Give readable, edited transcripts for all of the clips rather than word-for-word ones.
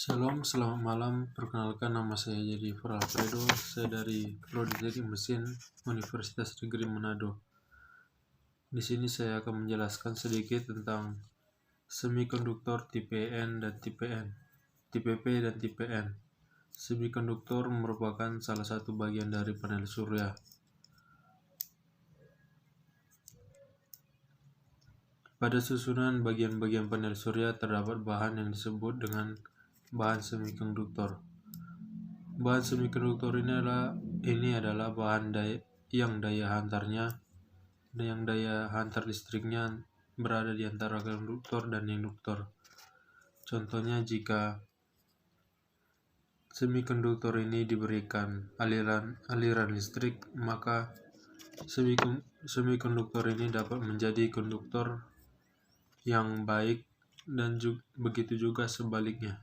Shalom, selamat malam. Perkenalkan, nama saya Jennifer Alfredo. Saya dari Prodi Teknik Mesin Universitas Negeri Manado. Di sini saya akan menjelaskan sedikit tentang semikonduktor tipe N dan tipe N, tipe P dan tipe N. Semikonduktor merupakan salah satu bagian dari panel surya. Pada susunan bagian-bagian panel surya terdapat bahan yang disebut dengan bahan semikonduktor. Bahan semikonduktor ini adalah bahan yang daya hantar listriknya berada di antara konduktor dan induktor. Contohnya, jika semikonduktor ini diberikan aliran listrik, maka semikonduktor ini dapat menjadi konduktor yang baik, dan begitu juga sebaliknya.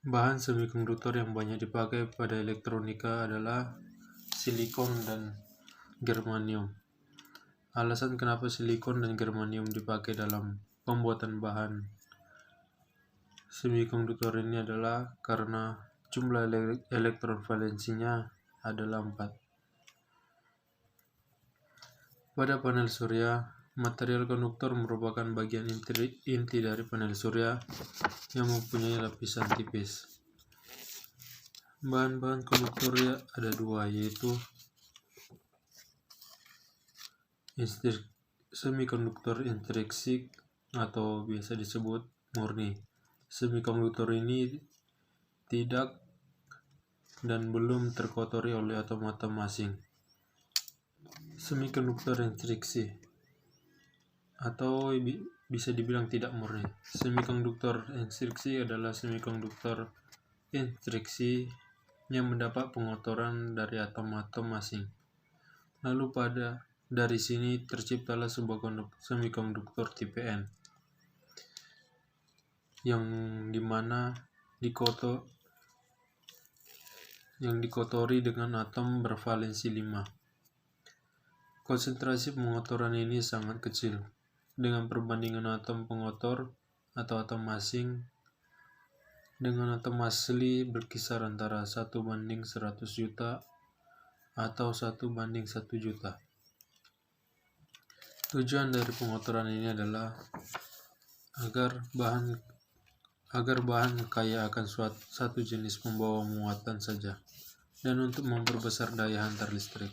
Bahan semikonduktor yang banyak dipakai pada elektronika adalah silikon dan germanium. Alasan kenapa silikon dan germanium dipakai dalam pembuatan bahan semikonduktor ini adalah karena jumlah elektron valensinya adalah 4. Pada panel surya, material konduktor merupakan bagian inti dari panel surya yang mempunyai lapisan tipis. Bahan-bahan konduktor ada dua, yaitu semikonduktor intrinsik atau biasa disebut murni. Semikonduktor ini tidak dan belum terkotori oleh atom-atom asing. Semikonduktor intrinsik atau bisa dibilang tidak murni. Semikonduktor intrinsik adalah semikonduktor intrinsik yang mendapat pengotoran dari atom-atom asing. Lalu dari sini terciptalah sebuah semikonduktor tipe N, yang dimana dikotori dengan atom bervalensi 5. Konsentrasi pengotoran ini sangat kecil, dengan perbandingan atom pengotor atau atom asing dengan atom asli berkisar antara 1:100 juta atau 1:1 juta. Tujuan dari pengotoran ini adalah agar bahan kaya akan satu jenis pembawa muatan saja, dan untuk memperbesar daya hantar listrik.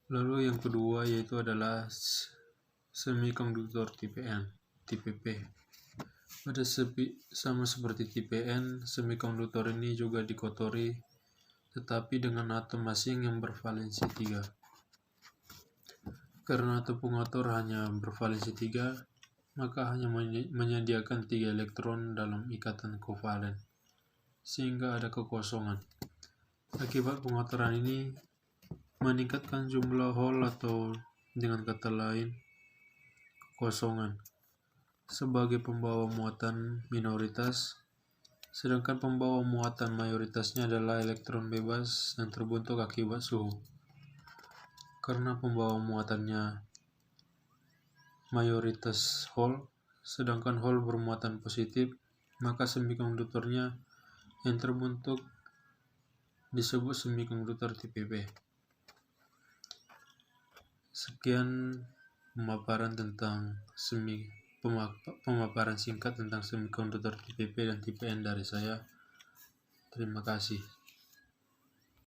Lalu yang kedua yaitu adalah semikonduktor tipe N, tipe P. Sama seperti tipe N, semikonduktor ini juga dikotori tetapi dengan atom asing yang bervalensi 3. Karena atom pengotor hanya bervalensi 3, maka hanya menyediakan 3 elektron dalam ikatan kovalen, sehingga ada kekosongan. Akibat pengotoran ini meningkatkan jumlah hole, atau dengan kata lain, kekosongan, sebagai pembawa muatan minoritas, sedangkan pembawa muatan mayoritasnya adalah elektron bebas yang terbentuk akibat suhu. Karena pembawa muatannya mayoritas hole, sedangkan hole bermuatan positif, maka semikonduktornya yang terbentuk disebut semikonduktor tipe P. Sekian pemaparan singkat tentang semikonduktor tipe P dan tipe N dari saya. Terima kasih.